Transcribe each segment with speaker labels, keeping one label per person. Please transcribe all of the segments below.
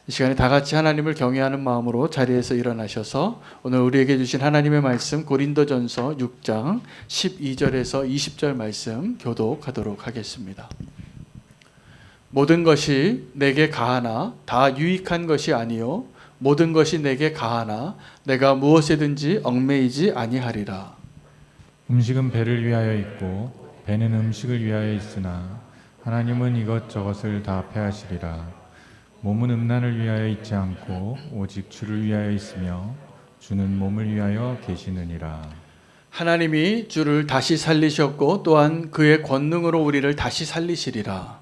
Speaker 1: 이 시간에 다 같이 하나님을 경외하는 마음으로 자리에서 일어나셔서 오늘 우리에게 주신 하나님의 말씀 고린도전서 6장 12절에서 20절 말씀 교독하도록 하겠습니다. 모든 것이 내게 가하나 다 유익한 것이 아니요 모든 것이 내게 가하나 내가 무엇에든지 얽매이지 아니하리라.
Speaker 2: 음식은 배를 위하여 있고 배는 음식을 위하여 있으나 하나님은 이것저것을 다 패하시리라. 몸은 음란을 위하여 있지 않고 오직 주를 위하여 있으며 주는 몸을 위하여 계시느니라.
Speaker 1: 하나님이 주를 다시 살리셨고 또한 그의 권능으로 우리를 다시 살리시리라.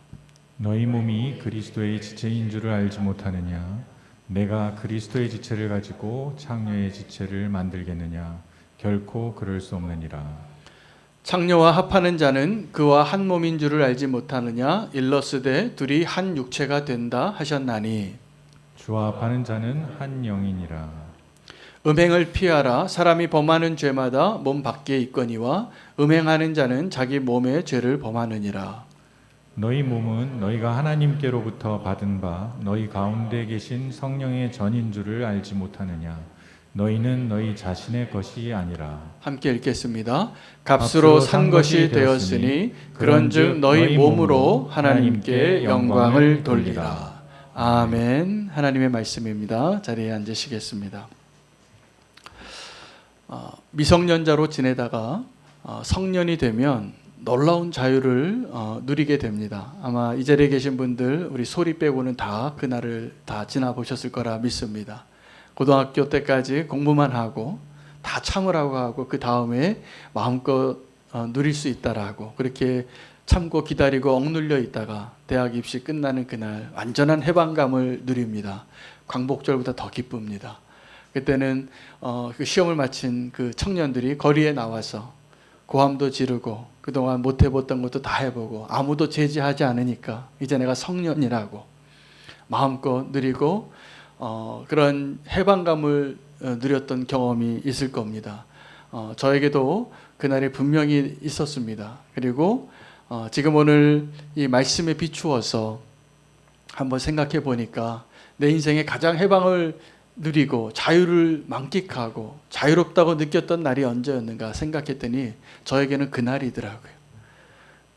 Speaker 2: 너희 몸이 그리스도의 지체인 줄을 알지 못하느냐? 내가 그리스도의 지체를 가지고 창녀의 지체를 만들겠느냐? 결코 그럴 수 없느니라.
Speaker 1: 창녀와 합하는 자는 그와 한 몸인 줄을 알지 못하느냐? 일러스되 둘이 한 육체가 된다 하셨나니.
Speaker 2: 주와 합하는 자는 한 영이니라.
Speaker 1: 음행을 피하라. 사람이 범하는 죄마다 몸 밖에 있거니와 음행하는 자는 자기 몸의 죄를 범하느니라.
Speaker 2: 너희 몸은 너희가 하나님께로부터 받은 바 너희 가운데 계신 성령의 전인 줄을 알지 못하느냐? 너희는 너희 자신의 것이 아니라.
Speaker 1: 함께 읽겠습니다. 값으로 산 것이 되었으니 그런즉 너희 몸으로 하나님께 영광을 돌리라. 아멘. 하나님의 말씀입니다. 자리에 앉으시겠습니다. 미성년자로 지내다가 성년이 되면 놀라운 자유를 누리게 됩니다. 아마 이 자리에 계신 분들 우리 소리 빼고는 다 그날을 다 지나보셨을 거라 믿습니다. 고등학교 때까지 공부만 하고 다 참으라고 하고 그 다음에 마음껏 누릴 수 있다라고 그렇게 참고 기다리고 억눌려 있다가 대학 입시 끝나는 그날 완전한 해방감을 누립니다. 광복절보다 더 기쁩니다. 그때는 그 시험을 마친 그 청년들이 거리에 나와서 고함도 지르고 그동안 못 해봤던 것도 다 해보고 아무도 제지하지 않으니까 이제 내가 성년이라고 마음껏 누리고 그런 해방감을 누렸던 경험이 있을 겁니다. 저에게도 그날이 분명히 있었습니다. 그리고 지금 오늘 이 말씀에 비추어서 한번 생각해 보니까 내 인생의 가장 해방을 누리고 자유를 만끽하고 자유롭다고 느꼈던 날이 언제였는가 생각했더니 저에게는 그날이더라고요.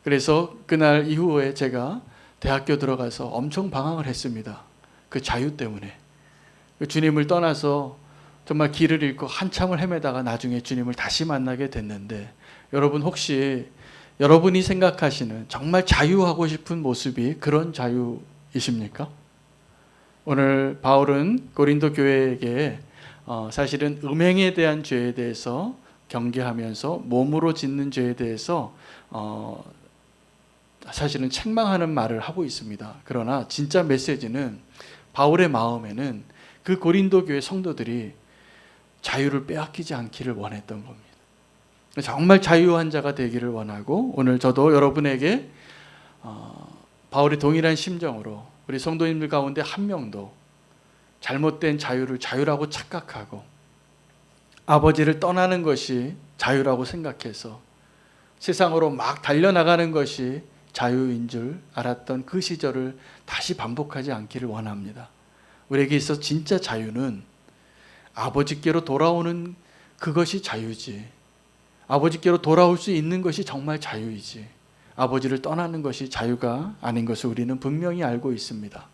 Speaker 1: 그래서 그날 이후에 제가 대학교 들어가서 엄청 방황을 했습니다. 그 자유 때문에. 주님을 떠나서 정말 길을 잃고 한참을 헤매다가 나중에 주님을 다시 만나게 됐는데 여러분 혹시 여러분이 생각하시는 정말 자유하고 싶은 모습이 그런 자유이십니까? 오늘 바울은 고린도 교회에게 사실은 음행에 대한 죄에 대해서 경계하면서 몸으로 짓는 죄에 대해서 사실은 책망하는 말을 하고 있습니다. 그러나 진짜 메시지는 바울의 마음에는 그 고린도 교회 성도들이 자유를 빼앗기지 않기를 원했던 겁니다. 정말 자유한 자가 되기를 원하고 오늘 저도 여러분에게 바울의 동일한 심정으로 우리 성도님들 가운데 한 명도 잘못된 자유를 자유라고 착각하고 아버지를 떠나는 것이 자유라고 생각해서 세상으로 막 달려나가는 것이 자유인 줄 알았던 그 시절을 다시 반복하지 않기를 원합니다. 우리에게 있어 진짜 자유는 아버지께로 돌아오는 그것이 자유지. 아버지께로 돌아올 수 있는 것이 정말 자유이지. 아버지를 떠나는 것이 자유가 아닌 것을 우리는 분명히 알고 있습니다.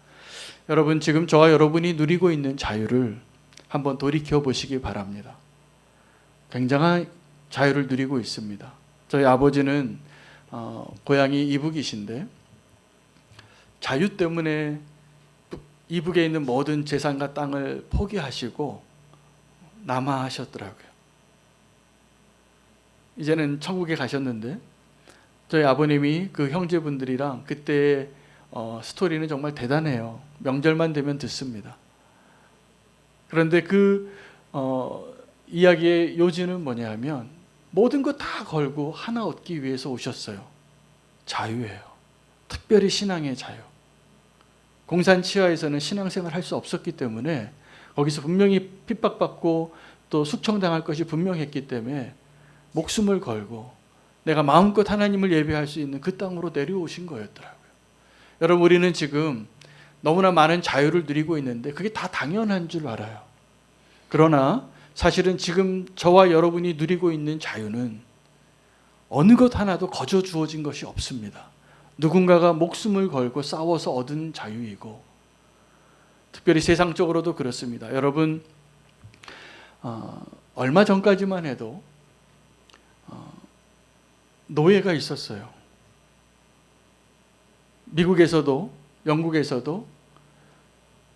Speaker 1: 여러분 지금 저와 여러분이 누리고 있는 자유를 한번 돌이켜 보시기 바랍니다. 굉장한 자유를 누리고 있습니다. 저희 아버지는 고향이 이북이신데 자유 때문에 이북에 있는 모든 재산과 땅을 포기하시고 남하하셨더라고요. 이제는 천국에 가셨는데 저희 아버님이 그 형제분들이랑 그때 스토리는 정말 대단해요. 명절만 되면 듣습니다. 그런데 그 이야기의 요지는 뭐냐면 모든 거 다 걸고 하나 얻기 위해서 오셨어요. 자유예요. 특별히 신앙의 자유. 공산 치하에서는 신앙생활 할 수 없었기 때문에 거기서 분명히 핍박받고 또 숙청당할 것이 분명했기 때문에 목숨을 걸고 내가 마음껏 하나님을 예배할 수 있는 그 땅으로 내려오신 거였더라고요. 여러분 우리는 지금 너무나 많은 자유를 누리고 있는데 그게 다 당연한 줄 알아요. 그러나 사실은 지금 저와 여러분이 누리고 있는 자유는 어느 것 하나도 거저 주어진 것이 없습니다. 누군가가 목숨을 걸고 싸워서 얻은 자유이고, 특별히 세상적으로도 그렇습니다. 여러분, 얼마 전까지만 해도 노예가 있었어요. 미국에서도 영국에서도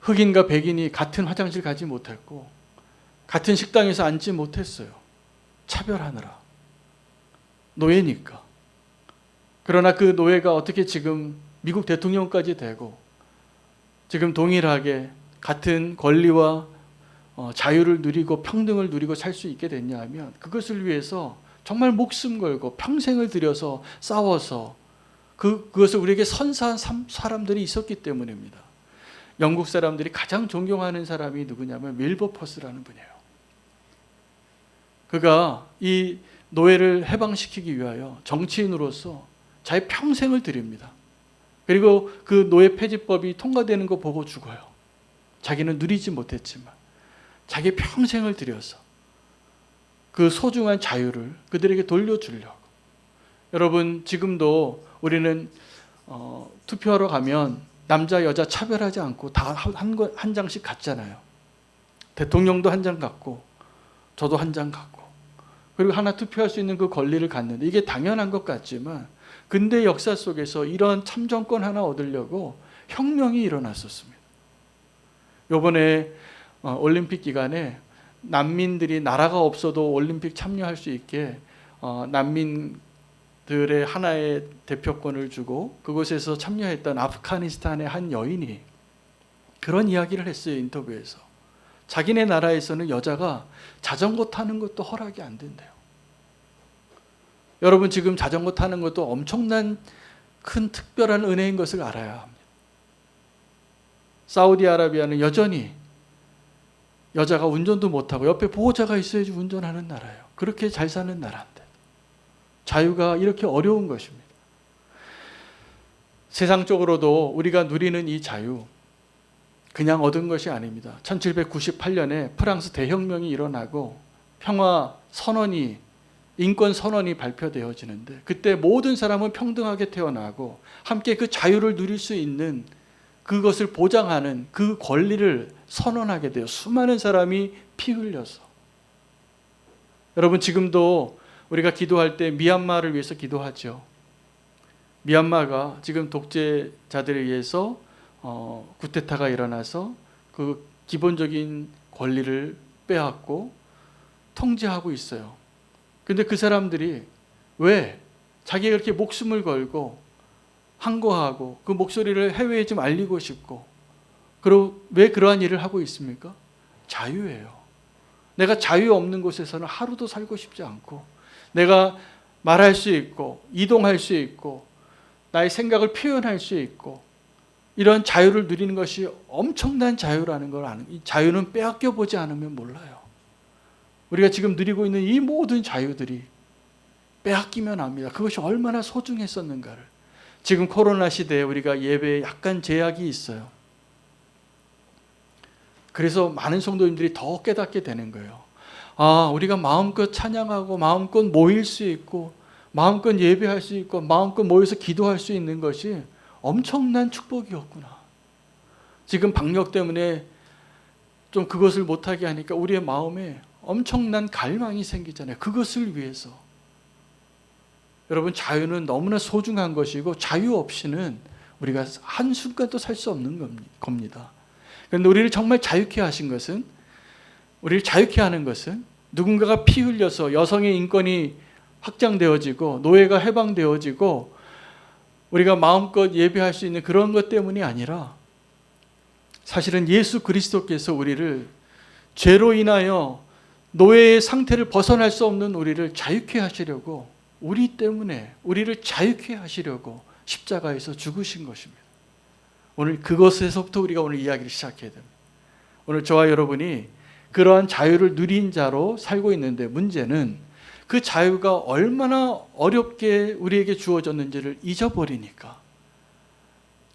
Speaker 1: 흑인과 백인이 같은 화장실 가지 못했고 같은 식당에서 앉지 못했어요. 차별하느라. 노예니까. 그러나 그 노예가 어떻게 지금 미국 대통령까지 되고 지금 동일하게 같은 권리와 자유를 누리고 평등을 누리고 살 수 있게 됐냐 하면, 그것을 위해서 정말 목숨 걸고 평생을 들여서 싸워서 그것을 우리에게 선사한 사람들이 있었기 때문입니다. 영국 사람들이 가장 존경하는 사람이 누구냐면 밀버퍼스라는 분이에요. 그가 이 노예를 해방시키기 위하여 정치인으로서 자기 평생을 드립니다. 그리고 그 노예 폐지법이 통과되는 거 보고 죽어요. 자기는 누리지 못했지만 자기 평생을 들여서 그 소중한 자유를 그들에게 돌려주려고. 여러분, 지금도 우리는 투표하러 가면 남자 여자 차별하지 않고 다 한 장씩 갖잖아요. 대통령도 한 장 갖고 저도 한 장 갖고, 그리고 하나 투표할 수 있는 그 권리를 갖는데, 이게 당연한 것 같지만 근대 역사 속에서 이런 참정권 하나 얻으려고 혁명이 일어났었습니다. 이번에 올림픽 기간에 난민들이 나라가 없어도 올림픽 참여할 수 있게 난민들의 하나의 대표권을 주고 그곳에서 참여했던 아프가니스탄의 한 여인이 그런 이야기를 했어요. 인터뷰에서. 자기네 나라에서는 여자가 자전거 타는 것도 허락이 안 된대요. 여러분, 지금 자전거 타는 것도 엄청난 큰 특별한 은혜인 것을 알아야 합니다. 사우디아라비아는 여전히 여자가 운전도 못하고 옆에 보호자가 있어야지 운전하는 나라예요. 그렇게 잘 사는 나라인데 자유가 이렇게 어려운 것입니다. 세상적으로도 우리가 누리는 이 자유, 그냥 얻은 것이 아닙니다. 1798년에 프랑스 대혁명이 일어나고 평화 선언이, 인권 선언이 발표되어지는데, 그때 모든 사람은 평등하게 태어나고 함께 그 자유를 누릴 수 있는 그것을 보장하는 그 권리를 선언하게 돼요. 수많은 사람이 피 흘려서. 여러분, 지금도 우리가 기도할 때 미얀마를 위해서 기도하죠. 미얀마가 지금 독재자들에 의해서 쿠데타가 일어나서 그 기본적인 권리를 빼앗고 통제하고 있어요. 근데 그 사람들이 왜 자기가 그렇게 목숨을 걸고 항거하고 그 목소리를 해외에 좀 알리고 싶고, 그리고 왜 그러한 일을 하고 있습니까? 자유예요. 내가 자유 없는 곳에서는 하루도 살고 싶지 않고, 내가 말할 수 있고 이동할 수 있고 나의 생각을 표현할 수 있고 이런 자유를 누리는 것이 엄청난 자유라는 걸 아는, 이 자유는 빼앗겨 보지 않으면 몰라요. 우리가 지금 누리고 있는 이 모든 자유들이 빼앗기면 압니다. 그것이 얼마나 소중했었는가를. 지금 코로나 시대에 우리가 예배에 약간 제약이 있어요. 그래서 많은 성도님들이 더 깨닫게 되는 거예요. 우리가 마음껏 찬양하고 마음껏 모일 수 있고 마음껏 예배할 수 있고 마음껏 모여서 기도할 수 있는 것이 엄청난 축복이었구나. 지금 방역 때문에 좀 그것을 못하게 하니까 우리의 마음에 엄청난 갈망이 생기잖아요. 그것을 위해서. 여러분, 자유는 너무나 소중한 것이고 자유 없이는 우리가 한순간도 살 수 없는 겁니다. 그런데 우리를 정말 자유케 하신 것은, 우리를 자유케 하는 것은 누군가가 피 흘려서 여성의 인권이 확장되어지고 노예가 해방되어지고 우리가 마음껏 예배할 수 있는 그런 것 때문이 아니라, 사실은 예수 그리스도께서 우리를 죄로 인하여 노예의 상태를 벗어날 수 없는 우리를 자유케 하시려고, 우리 때문에 우리를 자유케 하시려고 십자가에서 죽으신 것입니다. 오늘 그것에서부터 우리가 오늘 이야기를 시작해야 됩니다. 오늘 저와 여러분이 그러한 자유를 누린 자로 살고 있는데, 문제는 그 자유가 얼마나 어렵게 우리에게 주어졌는지를 잊어버리니까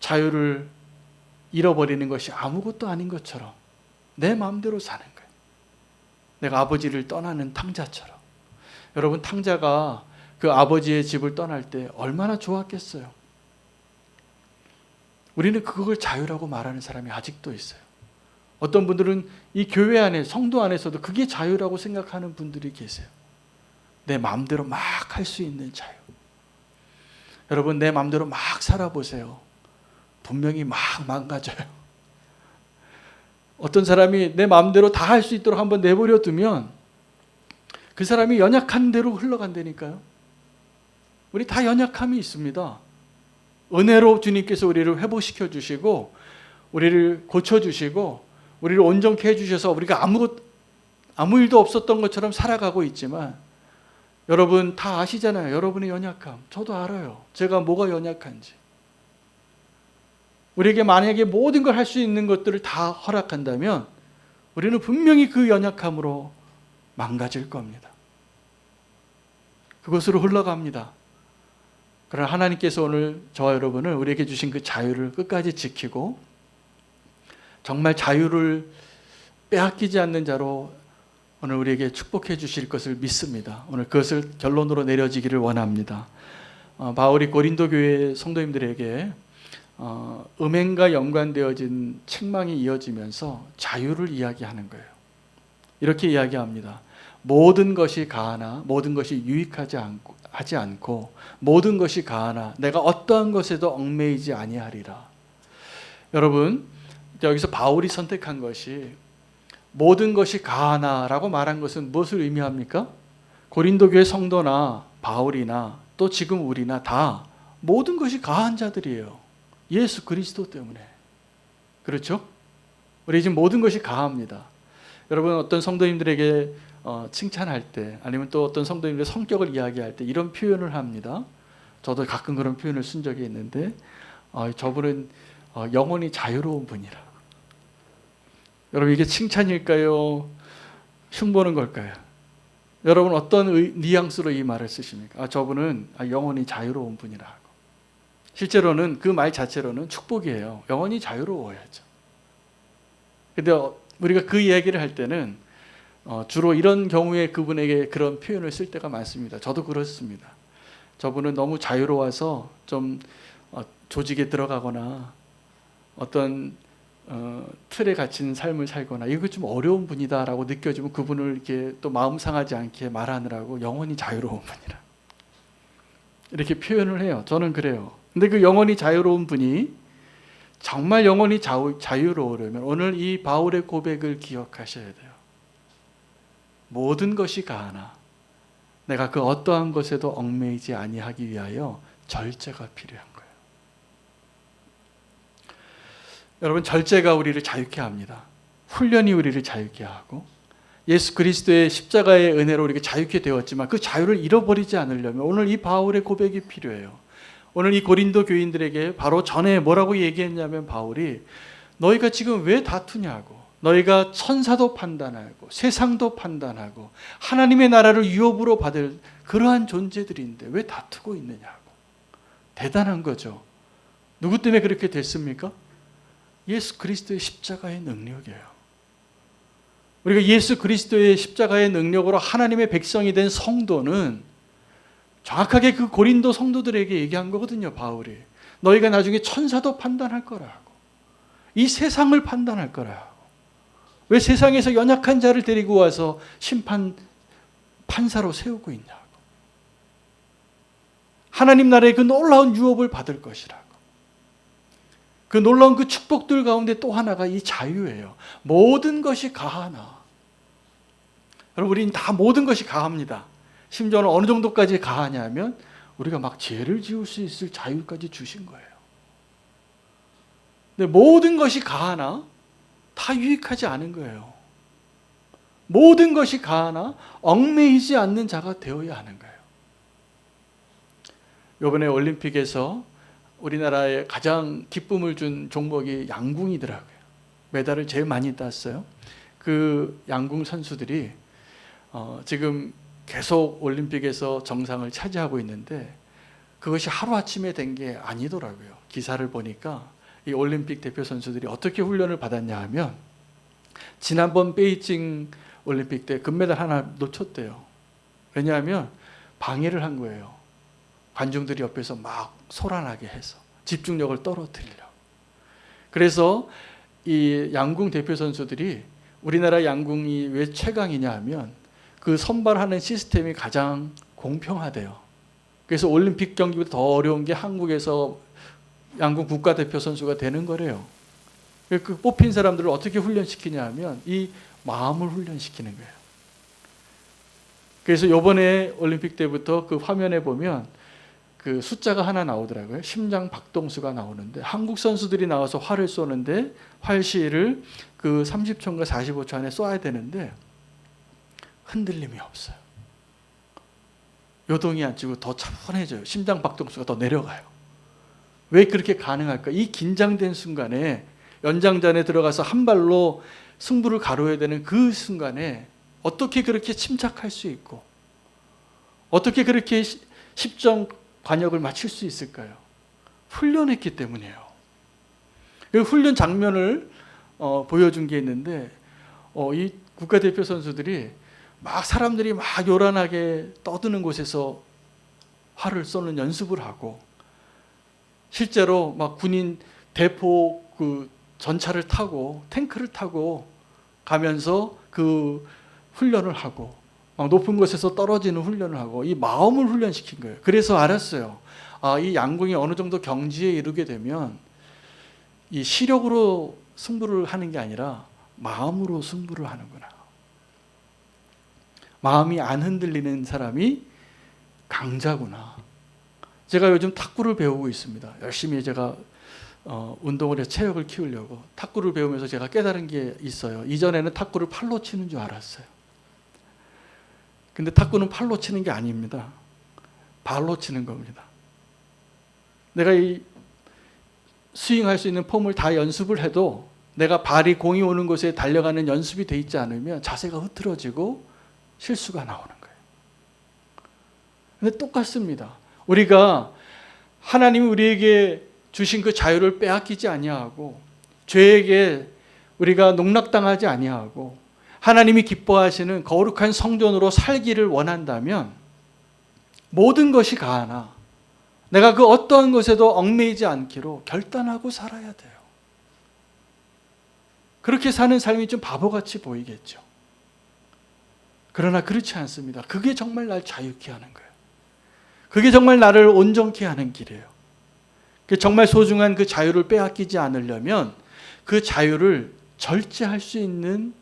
Speaker 1: 자유를 잃어버리는 것이 아무것도 아닌 것처럼 내 마음대로 사는 거예요. 내가 아버지를 떠나는 탕자처럼. 여러분, 탕자가 그 아버지의 집을 떠날 때 얼마나 좋았겠어요. 우리는 그걸 자유라고 말하는 사람이 아직도 있어요. 어떤 분들은 이 교회 안에, 성도 안에서도 그게 자유라고 생각하는 분들이 계세요. 내 마음대로 막 할 수 있는 자유. 여러분, 내 마음대로 막 살아보세요. 분명히 막 망가져요. 어떤 사람이 내 마음대로 다 할 수 있도록 한번 내버려 두면 그 사람이 연약한 대로 흘러간다니까요. 우리 다 연약함이 있습니다. 은혜로 주님께서 우리를 회복시켜 주시고 우리를 고쳐주시고 우리를 온전케 해주셔서 우리가 아무 일도 없었던 것처럼 살아가고 있지만, 여러분 다 아시잖아요. 여러분의 연약함. 저도 알아요. 제가 뭐가 연약한지. 우리에게 만약에 모든 걸 할 수 있는 것들을 다 허락한다면 우리는 분명히 그 연약함으로 망가질 겁니다. 그것으로 흘러갑니다. 그러나 하나님께서 오늘 저와 여러분을, 우리에게 주신 그 자유를 끝까지 지키고 정말 자유를 빼앗기지 않는 자로 오늘 우리에게 축복해 주실 것을 믿습니다. 오늘 그것을 결론으로 내려지기를 원합니다. 바울이 고린도 교회 성도님들에게 음행과 연관되어진 책망이 이어지면서 자유를 이야기하는 거예요. 이렇게 이야기합니다. 모든 것이 가하나 모든 것이 하지 않고 모든 것이 가하나 내가 어떠한 것에도 얽매이지 아니하리라. 여러분, 여기서 바울이 선택한 것이 모든 것이 가하나라고 말한 것은 무엇을 의미합니까? 고린도 교회 성도나 바울이나 또 지금 우리나 다 모든 것이 가한 자들이에요. 예수 그리스도 때문에. 그렇죠? 우리 지금 모든 것이 가합니다. 여러분, 어떤 성도님들에게 칭찬할 때, 아니면 또 어떤 성도님들의 성격을 이야기할 때 이런 표현을 합니다. 저도 가끔 그런 표현을 쓴 적이 있는데, 저분은 영혼이 자유로운 분이라. 여러분, 이게 칭찬일까요? 흉보는 걸까요? 여러분, 어떤 뉘앙스로 이 말을 쓰십니까? 저분은 영혼이 자유로운 분이라 하고. 실제로는 그 말 자체로는 축복이에요. 영혼이 자유로워야죠. 근데 우리가 그 이야기를 할 때는 주로 이런 경우에 그분에게 그런 표현을 쓸 때가 많습니다. 저도 그렇습니다. 저분은 너무 자유로워서 좀 조직에 들어가거나 어떤 틀에 갇힌 삶을 살거나 이거 좀 어려운 분이다라고 느껴지면 그분을 이렇게 또 마음 상하지 않게 말하느라고 영혼이 자유로운 분이라 이렇게 표현을 해요. 저는 그래요. 근데 그 영혼이 자유로운 분이 정말 영혼이 자유로우려면 오늘 이 바울의 고백을 기억하셔야 돼요. 모든 것이 가하나 내가 그 어떠한 것에도 얽매이지 아니하기 위하여 절제가 필요한 거예요. 여러분, 절제가 우리를 자유케 합니다. 훈련이 우리를 자유케 하고 예수 그리스도의 십자가의 은혜로 우리가 자유케 되었지만 그 자유를 잃어버리지 않으려면 오늘 이 바울의 고백이 필요해요. 오늘 이 고린도 교인들에게 바로 전에 뭐라고 얘기했냐면, 바울이 너희가 지금 왜 다투냐고, 너희가 천사도 판단하고 세상도 판단하고 하나님의 나라를 유업으로 받을 그러한 존재들인데 왜 다투고 있느냐고. 대단한 거죠. 누구 때문에 그렇게 됐습니까? 예수 그리스도의 십자가의 능력이에요. 우리가 예수 그리스도의 십자가의 능력으로 하나님의 백성이 된 성도는 정확하게 그 고린도 성도들에게 얘기한 거거든요. 바울이 너희가 나중에 천사도 판단할 거라고, 이 세상을 판단할 거라고. 왜 세상에서 연약한 자를 데리고 와서 판사로 세우고 있냐고. 하나님 나라의 그 놀라운 유업을 받을 것이라고. 그 놀라운 그 축복들 가운데 또 하나가 이 자유예요. 모든 것이 가하나. 여러분, 우리는 다 모든 것이 가합니다. 심지어는 어느 정도까지 가하냐면 우리가 막 죄를 지을 수 있을 자유까지 주신 거예요. 근데 모든 것이 가하나 다 유익하지 않은 거예요. 모든 것이 가하나 얽매이지 않는 자가 되어야 하는 거예요. 이번에 올림픽에서 우리나라에 가장 기쁨을 준 종목이 양궁이더라고요. 메달을 제일 많이 땄어요. 그 양궁 선수들이 지금 계속 올림픽에서 정상을 차지하고 있는데 그것이 하루아침에 된 게 아니더라고요. 기사를 보니까 이 올림픽 대표 선수들이 어떻게 훈련을 받았냐 하면 지난번 베이징 올림픽 때 금메달 하나 놓쳤대요. 왜냐하면 방해를 한 거예요. 관중들이 옆에서 막 소란하게 해서 집중력을 떨어뜨리려고. 그래서 이 양궁 대표 선수들이 우리나라 양궁이 왜 최강이냐 하면 그 선발하는 시스템이 가장 공평하대요. 그래서 올림픽 경기보다 더 어려운 게 한국에서 양궁 국가대표 선수가 되는 거래요. 그 뽑힌 사람들을 어떻게 훈련시키냐 하면 이 마음을 훈련시키는 거예요. 그래서 이번에 올림픽 때부터 그 화면에 보면 그 숫자가 하나 나오더라고요. 심장 박동수가 나오는데 한국 선수들이 나와서 활을 쏘는데 활시를 그 30초인가 45초 안에 쏴야 되는데 흔들림이 없어요. 요동이 안 치고 더 차분해져요. 심장 박동수가 더 내려가요. 왜 그렇게 가능할까? 이 긴장된 순간에 연장전에 들어가서 한 발로 승부를 가로야 되는 그 순간에 어떻게 그렇게 침착할 수 있고 어떻게 그렇게 10점 관역을 맞출 수 있을까요? 훈련했기 때문이에요. 그 훈련 장면을 보여준 게 있는데 이 국가대표 선수들이 막 사람들이 막 요란하게 떠드는 곳에서 활을 쏘는 연습을 하고 실제로 막 군인 대포 그 전차를 타고 탱크를 타고 가면서 그 훈련을 하고 막 높은 곳에서 떨어지는 훈련을 하고 이 마음을 훈련시킨 거예요. 그래서 알았어요. 아, 이 양궁이 어느 정도 경지에 이르게 되면 이 시력으로 승부를 하는 게 아니라 마음으로 승부를 하는구나. 마음이 안 흔들리는 사람이 강자구나. 제가 요즘 탁구를 배우고 있습니다. 열심히 제가 운동을 해서 체력을 키우려고 탁구를 배우면서 제가 깨달은 게 있어요. 이전에는 탁구를 팔로 치는 줄 알았어요. 근데 탁구는 팔로 치는 게 아닙니다. 발로 치는 겁니다. 내가 이 스윙할 수 있는 폼을 다 연습을 해도 내가 발이 공이 오는 곳에 달려가는 연습이 돼 있지 않으면 자세가 흐트러지고 실수가 나오는 거예요. 근데 똑같습니다. 우리가 하나님이 우리에게 주신 그 자유를 빼앗기지 아니하고 죄에게 우리가 농락당하지 아니하고 하나님이 기뻐하시는 거룩한 성전으로 살기를 원한다면 모든 것이 가하나 내가 그 어떠한 것에도 얽매이지 않기로 결단하고 살아야 돼요. 그렇게 사는 삶이 좀 바보같이 보이겠죠. 그러나 그렇지 않습니다. 그게 정말 날 자유케 하는 거예요. 그게 정말 나를 온전케 하는 길이에요. 정말 소중한 그 자유를 빼앗기지 않으려면 그 자유를 절제할 수 있는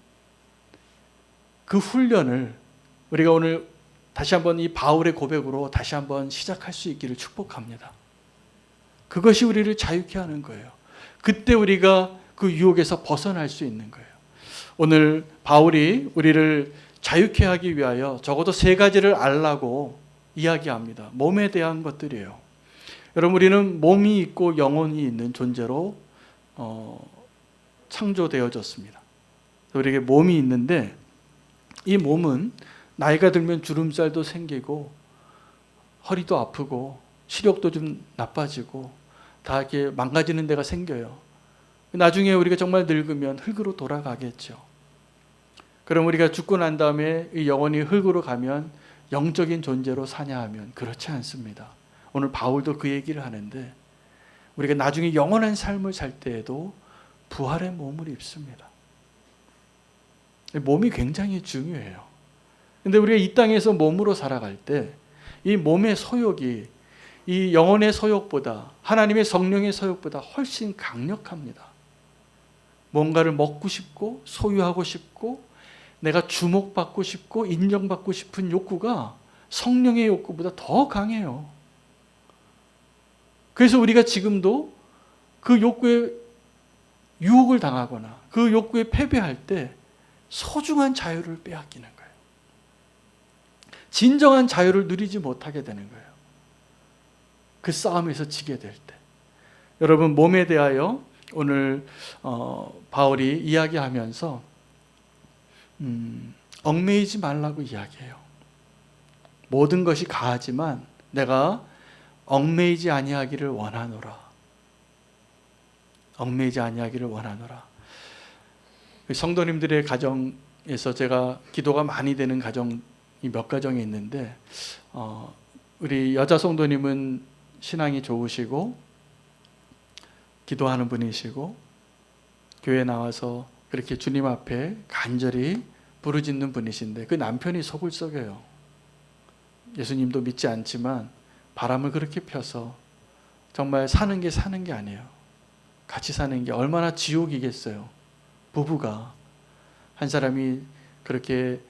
Speaker 1: 그 훈련을 우리가 오늘 다시 한번 이 바울의 고백으로 다시 한번 시작할 수 있기를 축복합니다. 그것이 우리를 자유케 하는 거예요. 그때 우리가 그 유혹에서 벗어날 수 있는 거예요. 오늘 바울이 우리를 자유케 하기 위하여 적어도 3가지를 알라고 이야기합니다. 몸에 대한 것들이에요. 여러분, 우리는 몸이 있고 영혼이 있는 존재로 창조되어졌습니다. 우리에게 몸이 있는데 이 몸은 나이가 들면 주름살도 생기고 허리도 아프고 시력도 좀 나빠지고 다 이렇게 망가지는 데가 생겨요. 나중에 우리가 정말 늙으면 흙으로 돌아가겠죠. 그럼 우리가 죽고 난 다음에 이 영혼이 흙으로 가면 영적인 존재로 사냐 하면 그렇지 않습니다. 오늘 바울도 그 얘기를 하는데 우리가 나중에 영원한 삶을 살 때에도 부활의 몸을 입습니다. 몸이 굉장히 중요해요. 근데 우리가 이 땅에서 몸으로 살아갈 때 이 몸의 소욕이 이 영혼의 소욕보다 하나님의 성령의 소욕보다 훨씬 강력합니다. 뭔가를 먹고 싶고 소유하고 싶고 내가 주목받고 싶고 인정받고 싶은 욕구가 성령의 욕구보다 더 강해요. 그래서 우리가 지금도 그 욕구에 유혹을 당하거나 그 욕구에 패배할 때 소중한 자유를 빼앗기는 거예요. 진정한 자유를 누리지 못하게 되는 거예요. 그 싸움에서 지게 될 때. 여러분, 몸에 대하여 오늘 바울이 이야기하면서 얽매이지 말라고 이야기해요. 모든 것이 가하지만 내가 얽매이지 아니하기를 원하노라. 얽매이지 아니하기를 원하노라. 성도님들의 가정에서 제가 기도가 많이 되는 가정이 몇 가정이 있는데 우리 여자 성도님은 신앙이 좋으시고 기도하는 분이시고 교회 나와서 그렇게 주님 앞에 간절히 부르짖는 분이신데 그 남편이 속을 썩여요. 예수님도 믿지 않지만 바람을 그렇게 펴서 정말 사는 게 아니에요. 같이 사는 게 얼마나 지옥이겠어요. 부부가 한 사람이 그렇게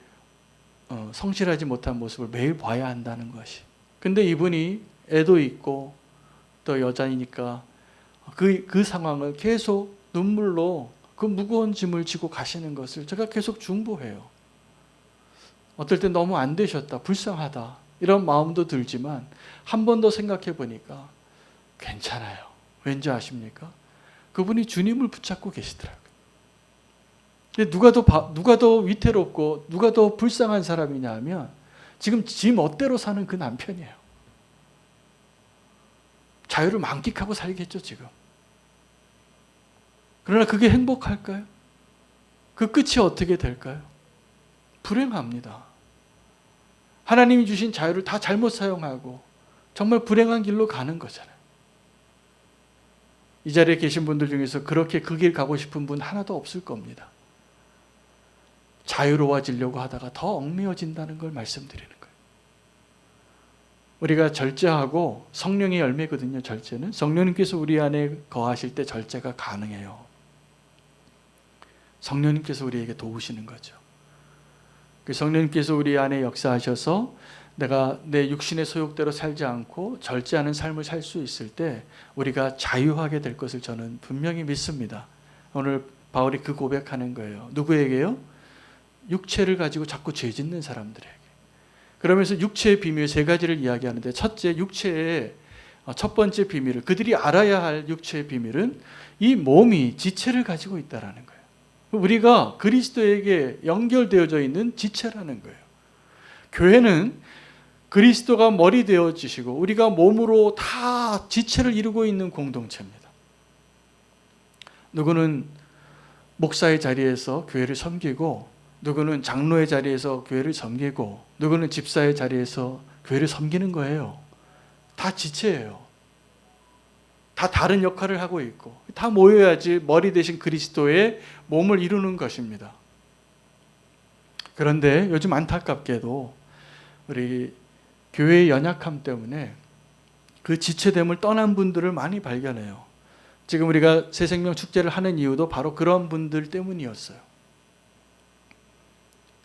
Speaker 1: 성실하지 못한 모습을 매일 봐야 한다는 것이. 근데 이분이 애도 있고 또 여자이니까 그 상황을 계속 눈물로 그 무거운 짐을 지고 가시는 것을 제가 계속 중보해요. 어떨 때 너무 안 되셨다, 불쌍하다 이런 마음도 들지만 한 번 더 생각해 보니까 괜찮아요. 왠지 아십니까? 그분이 주님을 붙잡고 계시더라고요. 근데 누가 더 위태롭고 누가 더 불쌍한 사람이냐 하면 지금 지 멋대로 사는 그 남편이에요. 자유를 만끽하고 살겠죠 지금. 그러나 그게 행복할까요? 그 끝이 어떻게 될까요? 불행합니다. 하나님이 주신 자유를 다 잘못 사용하고 정말 불행한 길로 가는 거잖아요. 이 자리에 계신 분들 중에서 그렇게 그 길 가고 싶은 분 하나도 없을 겁니다. 자유로워지려고 하다가 더 얽매여진다는 걸 말씀드리는 거예요. 우리가 절제하고 성령의 열매거든요. 절제는 성령님께서 우리 안에 거하실 때 절제가 가능해요. 성령님께서 우리에게 도우시는 거죠. 그 성령님께서 우리 안에 역사하셔서 내가 내 육신의 소욕대로 살지 않고 절제하는 삶을 살 수 있을 때 우리가 자유하게 될 것을 저는 분명히 믿습니다. 오늘 바울이 그 고백하는 거예요. 누구에게요? 육체를 가지고 자꾸 죄 짓는 사람들에게. 그러면서 육체의 비밀 세 가지를 이야기하는데 첫째, 육체의 첫 번째 비밀을 그들이 알아야 할 육체의 비밀은 이 몸이 지체를 가지고 있다는 거예요. 우리가 그리스도에게 연결되어져 있는 지체라는 거예요. 교회는 그리스도가 머리 되어지시고 우리가 몸으로 다 지체를 이루고 있는 공동체입니다. 누구는 목사의 자리에서 교회를 섬기고 누구는 장로의 자리에서 교회를 섬기고 누구는 집사의 자리에서 교회를 섬기는 거예요. 다 지체예요. 다 다른 역할을 하고 있고 다 모여야지 머리 대신 그리스도의 몸을 이루는 것입니다. 그런데 요즘 안타깝게도 우리 교회의 연약함 때문에 그 지체됨을 떠난 분들을 많이 발견해요. 지금 우리가 새생명 축제를 하는 이유도 바로 그런 분들 때문이었어요.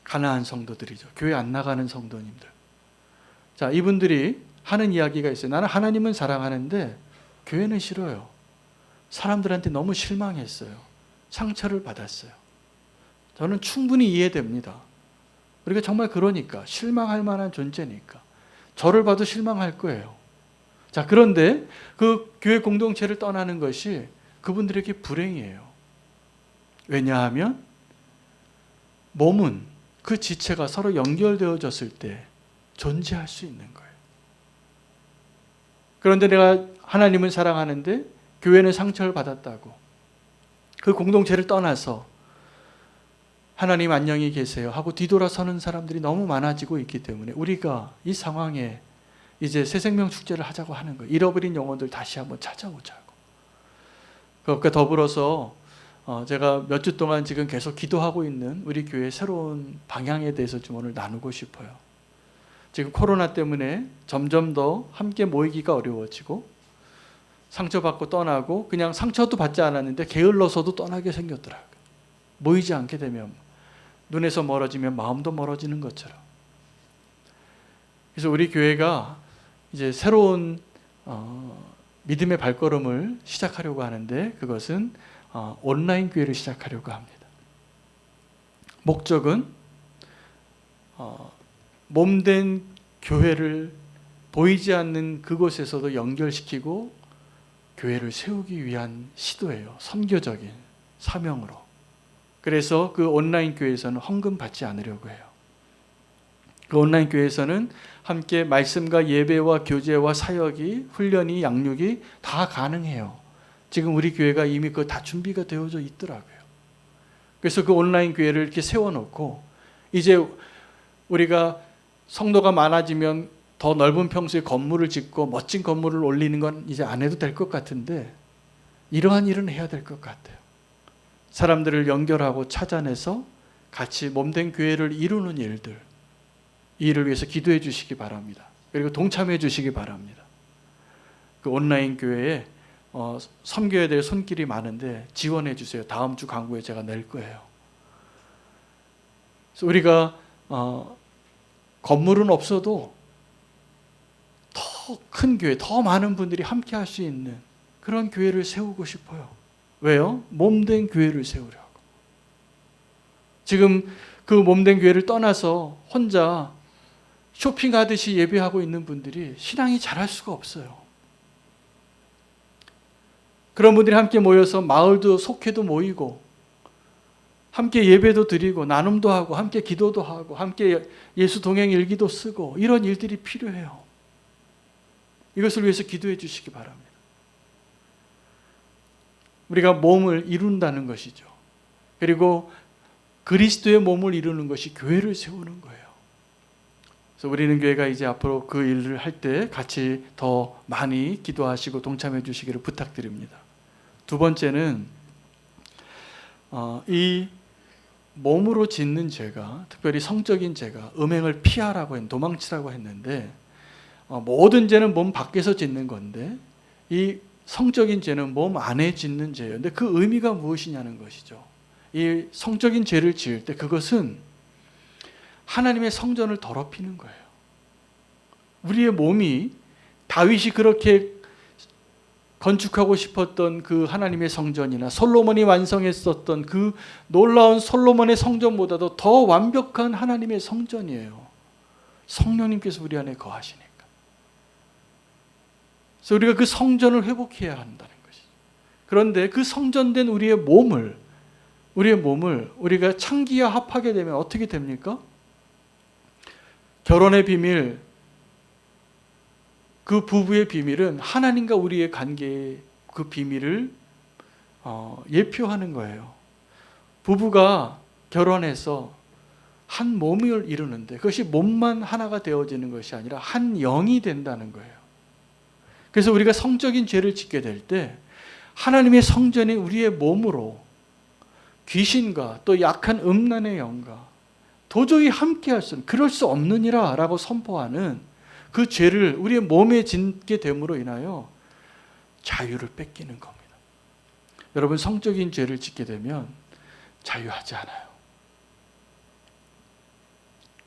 Speaker 1: 가난한 성도들이죠. 교회 안 나가는 성도님들. 자, 이분들이 하는 이야기가 있어요. 나는 하나님은 사랑하는데 교회는 싫어요. 사람들한테 너무 실망했어요. 상처를 받았어요. 저는 충분히 이해됩니다. 우리가 정말 그러니까 실망할 만한 존재니까 저를 봐도 실망할 거예요. 자, 그런데 그 교회 공동체를 떠나는 것이 그분들에게 불행이에요. 왜냐하면 몸은 그 지체가 서로 연결되어졌을 때 존재할 수 있는 거예요. 그런데 내가 하나님은 사랑하는데 교회는 상처를 받았다고 그 공동체를 떠나서 하나님 안녕히 계세요 하고 뒤돌아서는 사람들이 너무 많아지고 있기 때문에 우리가 이 상황에 이제 새생명 축제를 하자고 하는 거예요. 잃어버린 영혼들 다시 한번 찾아오자고. 그것과 더불어서 제가 몇 주 동안 지금 계속 기도하고 있는 우리 교회의 새로운 방향에 대해서 좀 오늘 나누고 싶어요. 지금 코로나 때문에 점점 더 함께 모이기가 어려워지고 상처받고 떠나고 그냥 상처도 받지 않았는데 게을러서도 떠나게 생겼더라고요. 모이지 않게 되면 눈에서 멀어지면 마음도 멀어지는 것처럼. 그래서 우리 교회가 이제 새로운 믿음의 발걸음을 시작하려고 하는데 그것은 온라인 교회를 시작하려고 합니다. 목적은 몸된 교회를 보이지 않는 그곳에서도 연결시키고 교회를 세우기 위한 시도예요. 선교적인 사명으로. 그래서 그 온라인 교회에서는 헌금 받지 않으려고 해요. 그 온라인 교회에서는 함께 말씀과 예배와 교제와 사역이 훈련이 양육이 다 가능해요. 지금 우리 교회가 이미 그거 다 준비가 되어져 있더라고요. 그래서 그 온라인 교회를 이렇게 세워놓고 이제 우리가 성도가 많아지면 더 넓은 평수에 건물을 짓고 멋진 건물을 올리는 건 이제 안 해도 될 것 같은데 이러한 일은 해야 될 것 같아요. 사람들을 연결하고 찾아내서 같이 몸된 교회를 이루는 일들, 이 일을 위해서 기도해 주시기 바랍니다. 그리고 동참해 주시기 바랍니다. 그 온라인 교회에 섬겨야 될 손길이 많은데 지원해 주세요. 다음 주 광고에 제가 낼 거예요. 그래서 우리가 건물은 없어도 더 큰 교회, 더 많은 분들이 함께 할 수 있는 그런 교회를 세우고 싶어요. 왜요? 몸된 교회를 세우려고. 지금 그 몸된 교회를 떠나서 혼자 쇼핑하듯이 예배하고 있는 분들이 신앙이 자랄 수가 없어요. 그런 분들이 함께 모여서 마을도 속회도 모이고 함께 예배도 드리고 나눔도 하고 함께 기도도 하고 함께 예수 동행 일기도 쓰고 이런 일들이 필요해요. 이것을 위해서 기도해 주시기 바랍니다. 우리가 몸을 이룬다는 것이죠. 그리고 그리스도의 몸을 이루는 것이 교회를 세우는 거예요. 그래서 우리는 교회가 이제 앞으로 그 일을 할 때 같이 더 많이 기도하시고 동참해 주시기를 부탁드립니다. 두 번째는 이 몸으로 짓는 죄가, 특별히 성적인 죄가 음행을 피하라고 도망치라고 했는데 모든 죄는 몸 밖에서 짓는 건데 이 성적인 죄는 몸 안에 짓는 죄예요. 근데 그 의미가 무엇이냐는 것이죠. 이 성적인 죄를 지을 때 그것은 하나님의 성전을 더럽히는 거예요. 우리의 몸이 다윗이 그렇게 건축하고 싶었던 그 하나님의 성전이나 솔로몬이 완성했었던 그 놀라운 솔로몬의 성전보다도 더 완벽한 하나님의 성전이에요. 성령님께서 우리 안에 거하시니까. 그래서 우리가 그 성전을 회복해야 한다는 것이죠. 그런데 그 성전된 우리의 몸을 우리가 창기와 합하게 되면 어떻게 됩니까? 결혼의 비밀, 그 부부의 비밀은 하나님과 우리의 관계의 그 비밀을 예표하는 거예요. 부부가 결혼해서 한 몸을 이루는데 그것이 몸만 하나가 되어지는 것이 아니라 한 영이 된다는 거예요. 그래서 우리가 성적인 죄를 짓게 될 때 하나님의 성전인 우리의 몸으로 귀신과 또 약한 음란의 영과 도저히 함께할 수 없는, 그럴 수 없느니라 라고 선포하는 그 죄를 우리의 몸에 짓게 됨으로 인하여 자유를 뺏기는 겁니다. 여러분, 성적인 죄를 짓게 되면 자유하지 않아요.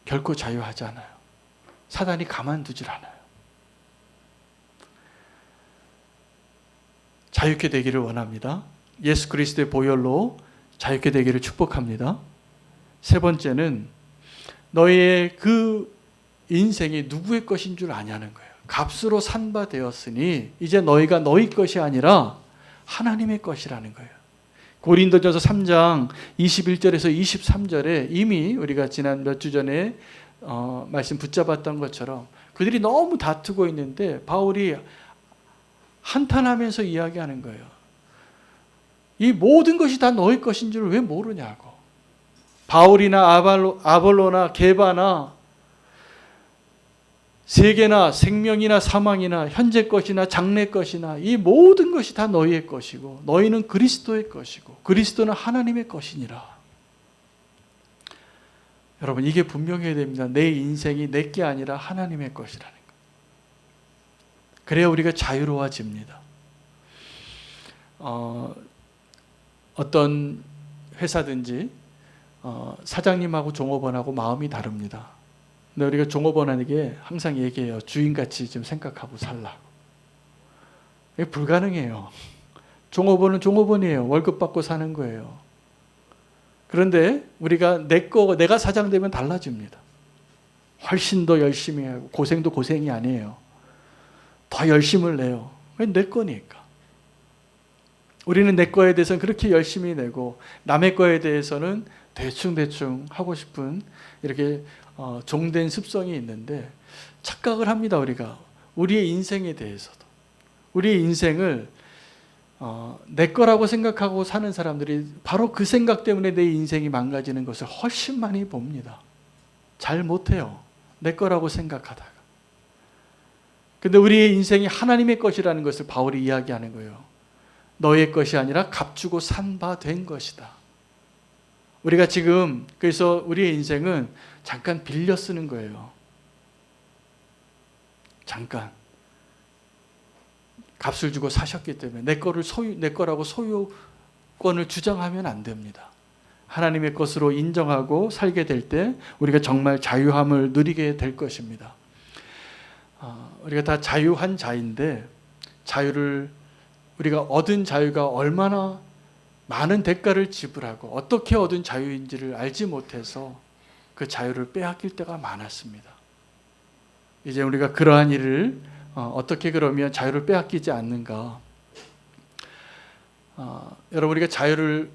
Speaker 1: 결코 자유하지 않아요. 사단이 가만두질 않아요. 자유케 되기를 원합니다. 예수 그리스도의 보혈로 자유케 되기를 축복합니다. 세 번째는 너희의 그 인생이 누구의 것인 줄 아냐는 거예요. 값으로 산 바 되었으니 이제 너희가 너희 것이 아니라 하나님의 것이라는 거예요. 고린도전서 3장 21절에서 23절에 이미 우리가 지난 몇 주 전에 말씀 붙잡았던 것처럼 그들이 너무 다투고 있는데 바울이 한탄하면서 이야기하는 거예요. 이 모든 것이 다 너희 것인 줄 왜 모르냐고. 바울이나 아볼로나 게바나 세계나 생명이나 사망이나 현재 것이나 장래 것이나 이 모든 것이 다 너희의 것이고 너희는 그리스도의 것이고 그리스도는 하나님의 것이니라. 여러분, 이게 분명해야 됩니다. 내 인생이 내게 아니라 하나님의 것이라는 것. 그래야 우리가 자유로워집니다. 어떤 회사든지 사장님하고 종업원하고 마음이 다릅니다. 근데 우리가 종업원에게 항상 얘기해요. 주인같이 좀 생각하고 살라고. 이게 불가능해요. 종업원은 종업원이에요. 월급 받고 사는 거예요. 그런데 우리가 내가 사장 되면 달라집니다. 훨씬 더 열심히 하고 고생도 고생이 아니에요. 더 열심을 내요. 왜 내 거니까. 우리는 내 거에 대해서는 그렇게 열심히 내고 남의 거에 대해서는 대충 하고 싶은 이렇게 종된 습성이 있는데 착각을 합니다. 우리가 우리의 인생에 대해서도 우리의 인생을 내 거라고 생각하고 사는 사람들이 바로 그 생각 때문에 내 인생이 망가지는 것을 훨씬 많이 봅니다. 잘 못해요. 내 거라고 생각하다가. 근데 우리의 인생이 하나님의 것이라는 것을 바울이 이야기하는 거예요. 너의 것이 아니라 값주고 산 바 된 것이다. 우리가 지금 그래서 우리의 인생은 잠깐 빌려 쓰는 거예요. 잠깐. 값을 주고 사셨기 때문에 내 거라고 소유권을 주장하면 안 됩니다. 하나님의 것으로 인정하고 살게 될 때 우리가 정말 자유함을 누리게 될 것입니다. 우리가 다 자유한 자인데 우리가 얻은 자유가 얼마나 많은 대가를 지불하고 어떻게 얻은 자유인지를 알지 못해서 그 자유를 빼앗길 때가 많았습니다. 이제 우리가 그러한 일을 어떻게 그러면 자유를 빼앗기지 않는가? 여러분, 우리가 자유를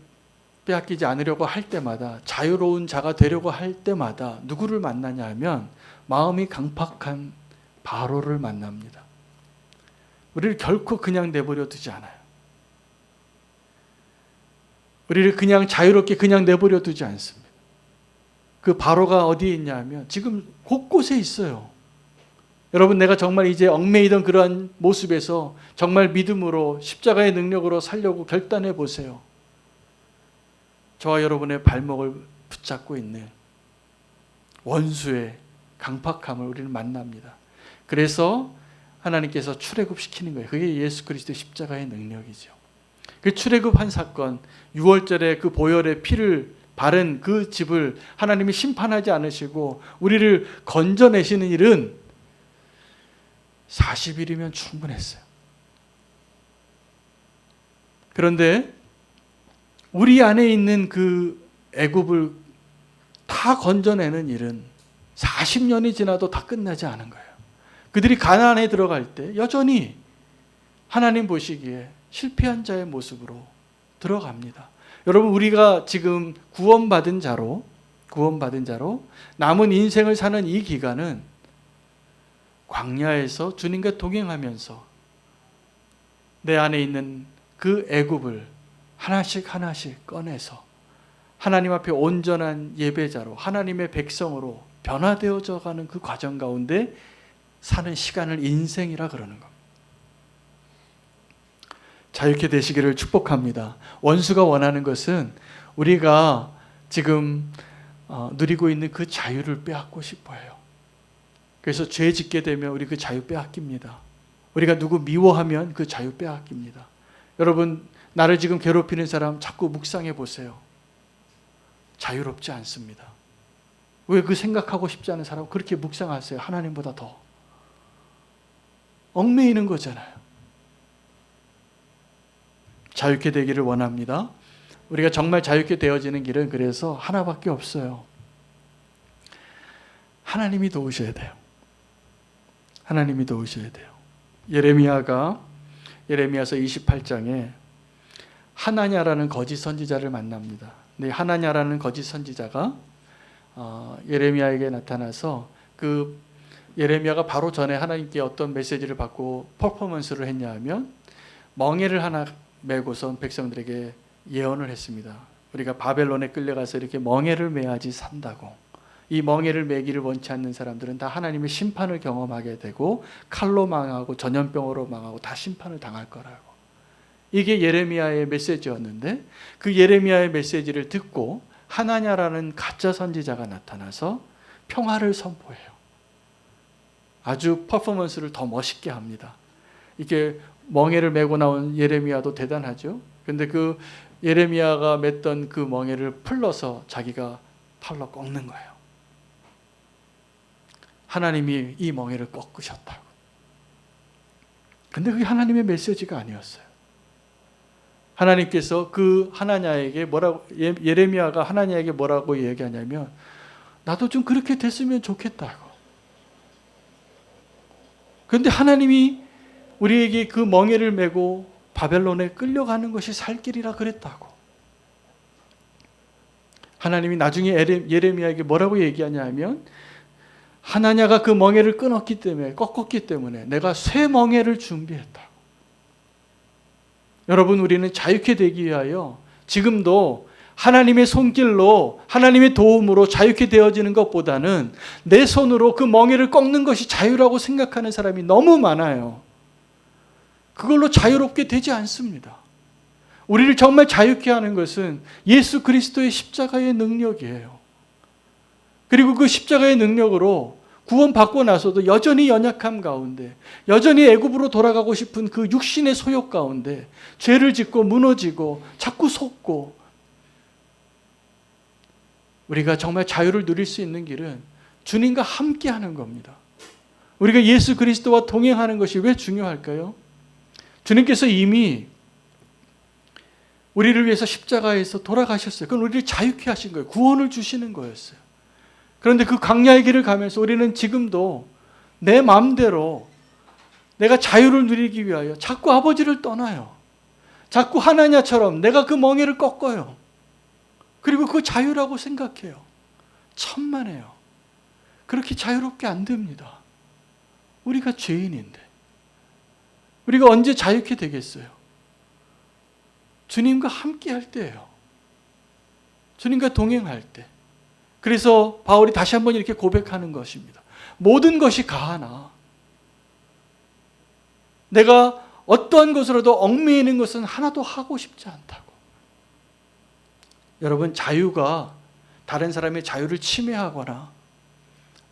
Speaker 1: 빼앗기지 않으려고 할 때마다, 자유로운 자가 되려고 할 때마다 누구를 만나냐 하면 마음이 강팍한 바로를 만납니다. 우리를 결코 그냥 내버려 두지 않아요. 우리를 그냥 자유롭게 그냥 내버려 두지 않습니다. 그 바로가 어디에 있냐 하면 지금 곳곳에 있어요. 여러분, 내가 정말 이제 얽매이던 그러한 모습에서 정말 믿음으로 십자가의 능력으로 살려고 결단해 보세요. 저와 여러분의 발목을 붙잡고 있는 원수의 강팍함을 우리는 만납니다. 그래서 하나님께서 출애굽시키는 거예요. 그게 예수 그리스도의 십자가의 능력이죠. 그 출애굽한 사건, 6월절에 그 보혈의 피를 바른 그 집을 하나님이 심판하지 않으시고 우리를 건져내시는 일은 40일이면 충분했어요. 그런데 우리 안에 있는 그 애굽을 다 건져내는 일은 40년이 지나도 다 끝나지 않은 거예요. 그들이 가나안에 들어갈 때 여전히 하나님 보시기에 실패한 자의 모습으로 들어갑니다. 여러분, 우리가 지금 구원받은 자로 남은 인생을 사는 이 기간은 광야에서 주님과 동행하면서 내 안에 있는 그 애굽을 하나씩 꺼내서 하나님 앞에 온전한 예배자로, 하나님의 백성으로 변화되어져 가는 그 과정 가운데 사는 시간을 인생이라 그러는 겁니다. 자유케 되시기를 축복합니다. 원수가 원하는 것은 우리가 지금 누리고 있는 그 자유를 빼앗고 싶어요. 그래서 죄 짓게 되면 우리 그 자유 빼앗깁니다. 우리가 누구 미워하면 그 자유 빼앗깁니다. 여러분, 나를 지금 괴롭히는 사람 자꾸 묵상해 보세요. 자유롭지 않습니다. 왜 그 생각하고 싶지 않은 사람 그렇게 묵상하세요. 하나님보다 더 얽매이는 거잖아요. 자유케 되기를 원합니다. 우리가 정말 자유케 되어지는 길은 그래서 하나밖에 없어요. 하나님이 도우셔야 돼요. 하나님이 도우셔야 돼요. 예레미야서 28장에 하나냐라는 거짓 선지자를 만납니다. 근데 하나냐라는 거짓 선지자가 예레미야에게 나타나서 그 예레미야가 바로 전에 하나님께 어떤 메시지를 받고 퍼포먼스를 했냐 하면 멍에를 하나 메고선 백성들에게 예언을 했습니다. 우리가 바벨론에 끌려가서 이렇게 멍에를 메야지 산다고. 이 멍에를 메기를 원치 않는 사람들은 다 하나님의 심판을 경험하게 되고 칼로 망하고 전염병으로 망하고 다 심판을 당할 거라고. 이게 예레미야의 메시지였는데 그 예레미야의 메시지를 듣고 하나냐라는 가짜 선지자가 나타나서 평화를 선포해요. 아주 퍼포먼스를 더 멋있게 합니다. 이게 멍에를 메고 나온 예레미야도 대단하죠. 근데 그 예레미야가 맸던 그 멍에를 풀러서 자기가 팔로 꺾는 거예요. 하나님이 이 멍에를 꺾으셨다고. 근데 그게 하나님의 메시지가 아니었어요. 하나님께서 그 하나냐에게 예레미야가 하나냐에게 뭐라고 얘기하냐면 나도 좀 그렇게 됐으면 좋겠다고. 그런데 하나님이 우리에게 그 멍에를 메고 바벨론에 끌려가는 것이 살 길이라 그랬다고. 하나님이 나중에 예레미야에게 뭐라고 얘기하냐면 하나냐가 그 멍에를 꺾었기 때문에 내가 새 멍에를 준비했다고. 여러분, 우리는 자유케 되기 위하여 지금도 하나님의 손길로, 하나님의 도움으로 자유케 되어지는 것보다는 내 손으로 그 멍에를 꺾는 것이 자유라고 생각하는 사람이 너무 많아요. 그걸로 자유롭게 되지 않습니다. 우리를 정말 자유케 하는 것은 예수 그리스도의 십자가의 능력이에요. 그리고 그 십자가의 능력으로 구원받고 나서도 여전히 연약함 가운데, 여전히 애굽으로 돌아가고 싶은 그 육신의 소욕 가운데 죄를 짓고 무너지고 자꾸 속고, 우리가 정말 자유를 누릴 수 있는 길은 주님과 함께 하는 겁니다. 우리가 예수 그리스도와 동행하는 것이 왜 중요할까요? 주님께서 이미 우리를 위해서 십자가에서 돌아가셨어요. 그건 우리를 자유케 하신 거예요. 구원을 주시는 거였어요. 그런데 그 광야의 길을 가면서 우리는 지금도 내 마음대로 내가 자유를 누리기 위하여 자꾸 아버지를 떠나요. 자꾸 하나냐처럼 내가 그 멍에를 꺾어요. 그리고 그 자유라고 생각해요. 천만에요. 그렇게 자유롭게 안 됩니다. 우리가 죄인인데. 우리가 언제 자유케 되겠어요? 주님과 함께 할 때예요. 주님과 동행할 때. 그래서 바울이 다시 한번 이렇게 고백하는 것입니다. 모든 것이 가하나 내가 어떠한 것으로도 얽매이는 것은 하나도 하고 싶지 않다고. 여러분, 자유가 다른 사람의 자유를 침해하거나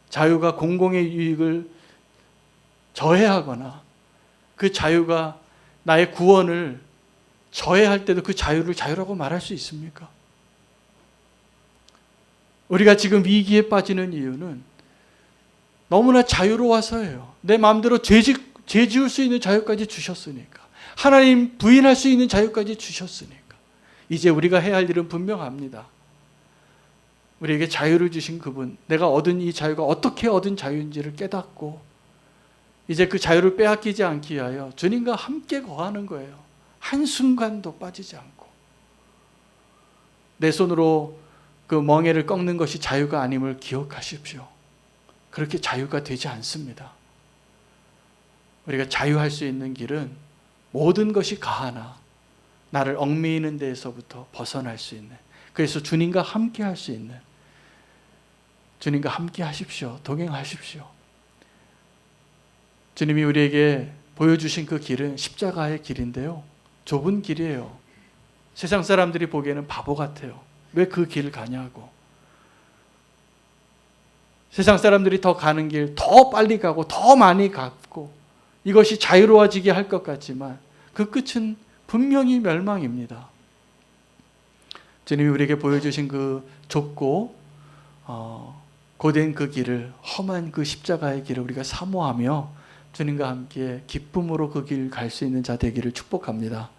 Speaker 1: 자유가 공공의 유익을 저해하거나 그 자유가 나의 구원을 저해할 때도 그 자유를 자유라고 말할 수 있습니까? 우리가 지금 위기에 빠지는 이유는 너무나 자유로워서예요. 내 마음대로 죄 지을 수 있는 자유까지 주셨으니까. 하나님 부인할 수 있는 자유까지 주셨으니까. 이제 우리가 해야 할 일은 분명합니다. 우리에게 자유를 주신 그분, 내가 얻은 이 자유가 어떻게 얻은 자유인지를 깨닫고 이제 그 자유를 빼앗기지 않기 위하여 주님과 함께 거하는 거예요. 한순간도 빠지지 않고. 내 손으로 그 멍에를 꺾는 것이 자유가 아님을 기억하십시오. 그렇게 자유가 되지 않습니다. 우리가 자유할 수 있는 길은 모든 것이 가하나 나를 얽매이는 데에서부터 벗어날 수 있는, 그래서 주님과 함께 할 수 있는, 주님과 함께 하십시오. 동행하십시오. 주님이 우리에게 보여주신 그 길은 십자가의 길인데요, 좁은 길이에요. 세상 사람들이 보기에는 바보 같아요. 왜 그 길을 가냐고. 세상 사람들이 더 가는 길, 더 빨리 가고 더 많이 갔고 이것이 자유로워지게 할 것 같지만 그 끝은 분명히 멸망입니다. 주님이 우리에게 보여주신 그 좁고 고된 그 길을, 험한 그 십자가의 길을 우리가 사모하며 주님과 함께 기쁨으로 그 길 갈 수 있는 자 되기를 축복합니다.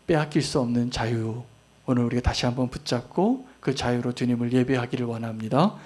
Speaker 1: 빼앗길 수 없는 자유, 오늘 우리가 다시 한번 붙잡고 그 자유로 주님을 예배하기를 원합니다.